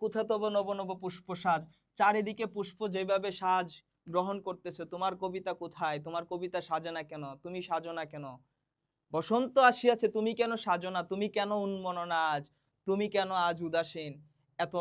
কোথা তব নব নব পুষ্প সাজ, চারিদিকে পুষ্প যেভাবে সাজ গ্রহণ করতেছে, তোমার কবিতা কোথায়? তোমার কবিতা সাজে না কেন? তুমি সাজো না কেন? বসন্ত আসিয়াছে, তুমি কেন সাজো না? তুমি কেন উন্মননা আজ? তুমি কেন আজ উদাসীন? এত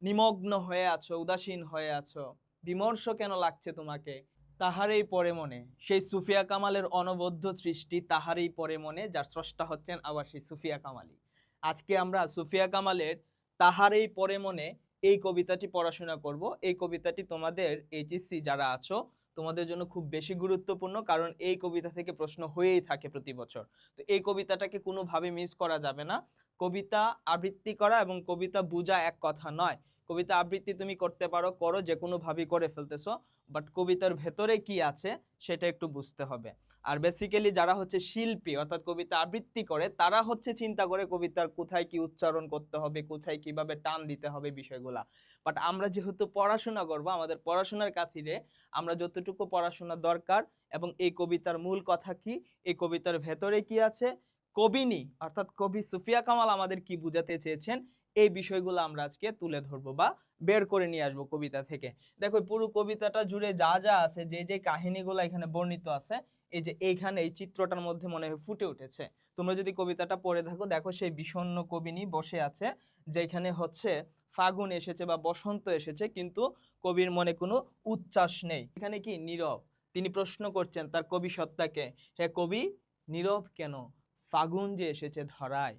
নিমগ্ন হয়ে আছো, উদাসীন হয়ে আছো, বিমর্ষ কেন লাগছে তোমাকে? তাহারই পরে মনে, সেই সুফিয়া কামালের অনবদ্য সৃষ্টি, তাহারই পরে মনে, যার স্রষ্টা হচ্ছেন আবার সেই সুফিয়া কামালই। আজকে আমরা সুফিয়া কামালের তাহারই পরে মনে এই কবিতাটি পড়াশোনা করব। এই কবিতাটি তোমাদের এইচএসসি যারা আছো তোমাদের জন্য খুব বেশি গুরুত্বপূর্ণ, কারণ এই কবিতা থেকে প্রশ্ন হয়েই থাকে প্রতি বছর। তো এই কবিতাটাকে কোনোভাবে মিস করা যাবে না। কবিতা আবৃত্তি করা এবং কবিতা বোঝা এক কথা নয়। কবিতা আবৃত্তি তুমি করতে পারো, করো, যে কোনো ভাবে করে ফেলতেছো, বাট কবিতার ভেতরে কি আছে সেটা একটু বুঝতে হবে। আর বেসিক্যালি যারা হচ্ছে শিল্পী অর্থাৎ কবিতা আবৃত্তি করে, তারা হচ্ছে চিন্তা করে কবিতার কোথায় কি উচ্চারণ করতে হবে, কোথায় কিভাবে টান দিতে হবে বিষয়গুলা। বাট আমরা যেহেতু পড়াশোনা করবো, আমাদের পড়াশোনার খাতিরে আমরা যতটুকু পড়াশোনা দরকার এবং এই কবিতার মূল কথা কি, এই কবিতার ভেতরে কি আছে, কবিনী অর্থাৎ কবি সুফিয়া কামাল আমাদের কি বুঝাতে চেয়েছেন, এই বিষয়গুলো আমরা আজকে তুলে ধরবো বা বের করে নিয়ে আসবো কবিতা থেকে। দেখো পুরো কবিতাটা জুড়ে যা যা আছে, যে যে কাহিনীগুলো এখানে বর্ণিত আছে, এই যে এইখানে এই চিত্রটার মধ্যে মনে হয় ফুটে উঠেছে। তোমরা যদি কবিতাটা পড়ে থাকো, দেখো সেই বিষণ্ণ কবিনী বসে আছে, যেখানে হচ্ছে ফাগুন এসেছে বা বসন্ত এসেছে, কিন্তু কবির মনে কোনো উচ্ছ্বাস নেই। এখানে কি নীরব। তিনি প্রশ্ন করছেন তার কবি সত্তাকে, হে কবি নীরব কেন? ফাগুন যে এসেছে ধরায়,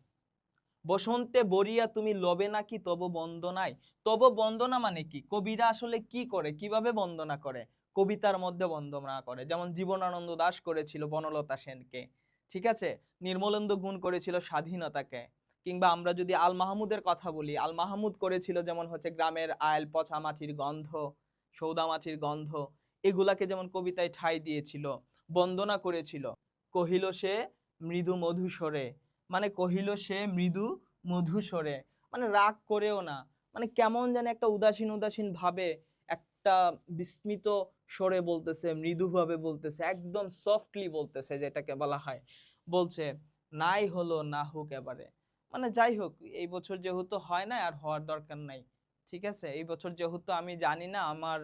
বসন্তে বরিয়া তুমি লবে নাকি তব বন্দনায়। তব বন্দনা মানে কি? কবিরা আসলে কি করে, কিভাবে বন্দনা করে? কবিতার মধ্যে বন্দনা করে। যেমন জীবনানন্দ দাশ করেছিল বনলতা সেনকে, ঠিক আছে, নির্মলেন্দু গুণ করেছিল স্বাধীনতাকে, কিংবা আমরা যদি আল মাহমুদের কথা বলি, আল মাহমুদ করেছিল যেমন হচ্ছে গ্রামের আইল, পচা মাটির গন্ধ, সৌদা মাটির গন্ধ, এগুলাকে যেমন কবিতায় ঠাঁই দিয়েছিল, বন্দনা করেছিল। কহিল সে মৃদু মধুস্বরে, মানে কহিল সে মৃদু মধুস্বরে, মানে রাগ করেও না, মানে কেমন যেন একটা উদাসীন উদাসীন ভাবে, একটা বিস্মিত স্বরে বলতেছে, মৃদু ভাবে বলতেছে, একদম সফটলি বলতেছে, যেটাকে বলা হয়। বলছে নাই হলো না হোক এবারে, মানে যাই হোক, এই বছর যেহেতু হয় না আর হওয়ার দরকার নাই, ঠিক আছে, এই বছর যেহেতু আমি জানি না, আমার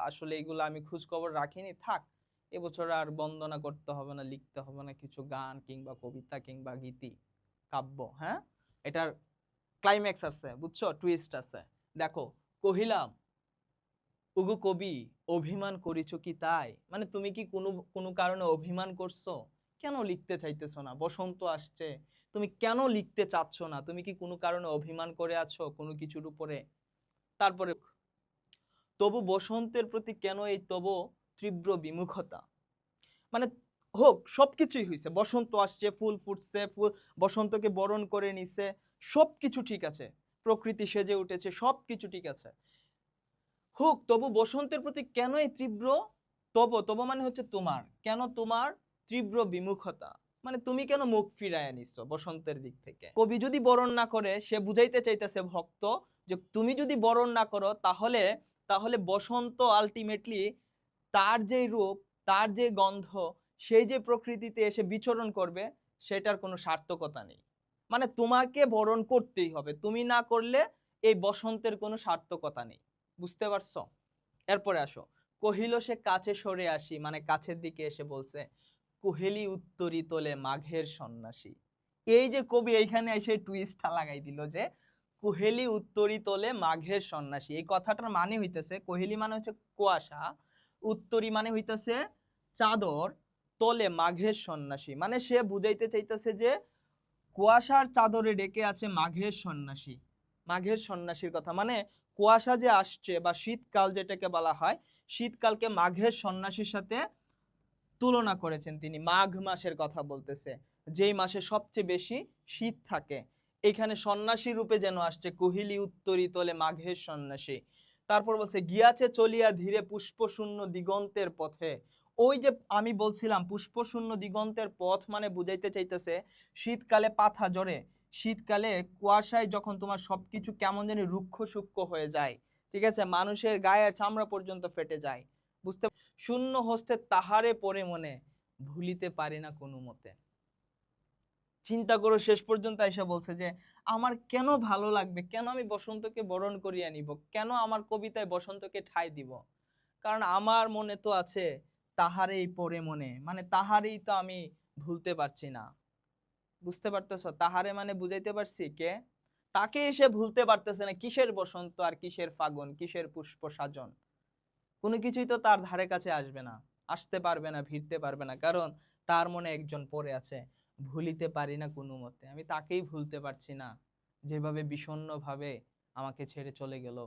আসলে এগুলো আমি খোঁজ খবর রাখিনি, থাক, এবছর আর বন্দনা করতে হবে না, লিখতে হবে না কিছু গান কিংবা কবিতা কিংবা গীতি কাব্য। হ্যাঁ, এটার ক্লাইম্যাক্স আছে, বুঝছো, টুইস্ট আছে। দেখো, কহিলাম ওগো কবি অভিমান করিছো কি তাই, মানে তুমি কি কোনো কোনো কারণে অভিমান করছো? কেন লিখতে চাইতেছো না? বসন্ত আসছে, তুমি কেন লিখতে চাচ্ছ না? তুমি কি কোনো কারণে অভিমান করে আছো কোনো কিছুর উপরে? তারপরে তবু বসন্তের প্রতি কেন এই তবু তীব্র বিমুখতা, মানে হোক, সবকিছুই হয়েছে, বসন্ত আসছে, ফুল ফুটছে, ফুল বসন্তকে বরণ করে নিছে, সবকিছু ঠিক আছে, প্রকৃতি সেজে উঠেছে, সবকিছু ঠিক আছে, হোক, তবু বসন্তের প্রতি কেন এই তীব্র, তব তব মানে হচ্ছে তোমার, কেন তোমার তীব্র বিমুখতা, মানে তুমি কেন মুখ ফিরায় নিচ্ছ বসন্তের দিক থেকে? কবি যদি বরণ না করে, সে বুঝাইতে চাইতেছে ভক্ত যে তুমি যদি বরণ না করো, তাহলে তাহলে বসন্ত আলটিমেটলি তার যে রূপ, তার যে গন্ধ, সেই যে প্রকৃতিতে এসে বিচরণ করবে, সেটার কোনো সার্থকতা নেই। মানে তোমাকে বরণ করতেই হবে, তুমি না করলে এই বসন্তের কোনো সার্থকতা নেই। বুঝতে পারছো? এরপরে আসো, কহিল সে কাছে সরে আসি, মানে কাছের দিকে এসে বলছে, কুহেলি উত্তরি তোলে মাঘের সন্ন্যাসী। এই যে কবি এইখানে এসে টুইস্টটা লাগাই দিল যে কুহেলি উত্তরি তোলে মাঘের সন্ন্যাসী, এই কথাটার মানে হইতেছে, কোহেলি মানে হচ্ছে কুয়াশা, উত্তরি মানে হইতেছে চাদর, তোলে মাঘের সন্ন্যাসী, মানে সে বুঝাইতে চাইতেছে যে কুয়াশার চাদরে ডেকে আছে মাঘের সন্ন্যাসী। মাঘের সন্ন্যাসীর কথা মানে কুয়াশা যে আসছে বা শীতকাল যেটাকে বলা হয়, শীতকালকে মাঘের সন্ন্যাসীর সাথে তুলনা করেছেন তিনি। মাঘ মাসের কথা বলতেছে, যেই মাসে সবচেয়ে বেশি শীত থাকে, এখানে সন্ন্যাসী রূপে যেন আসছে, কুহিলি উত্তরি তোলে মাঘের সন্ন্যাসী। তারপর বলছে গিয়াছে চলিয়া ধীরে পুষ্পশূন্য দিগন্তের পথে। ওই যে আমি বলছিলাম পুষ্পশূন্য দিগন্তের পথ, মানে বুঝাইতে চাইতেছে শীতকালে পাতা ঝরে, শীতকালে কুয়াশায় যখন তোমার সবকিছু কেমন জানি রুক্ষ সূক্ষ্ম হয়ে যায়, ঠিক আছে, মানুষের গায়ের চামড়া পর্যন্ত ফেটে যায়, বুঝতে, শূন্য হস্তে তাহারে পরে মনে ভুলিতে পারি না কোনো মতে। চিন্তা করো, শেষ পর্যন্ত এসে বলছে যে আমার কেন ভালো লাগবে, কেন আমি বসন্তকে বরণ করিয়ে নিব, কেন আমার কবিতায় বসন্তকে ঠাঁই দিব? কারণ আমার মনে তো আছে তাহারেই পরে মনে, মানে তাহারেই তো আমি ভুলতে পারছি না। বুঝতে পারতেছ? তাহারে মানে বুঝাইতে পারছি কে? তাকে এসে ভুলতে পারতেছে না। কিসের বসন্ত আর কিসের ফাগুন, কিসের পুষ্প সাজন, কোনো কিছুই তো তার ধারে কাছে আসবে না, আসতে পারবে না, ভিড়তে পারবে না, কারণ তার মনে একজন পড়ে আছে। ভুলিতে পারি না কোনো মতে, আমি তাকেই ভুলতে পারছি না, যেভাবে বিষণ্ণ ভাবে আমাকে ছেড়ে চলে গেল।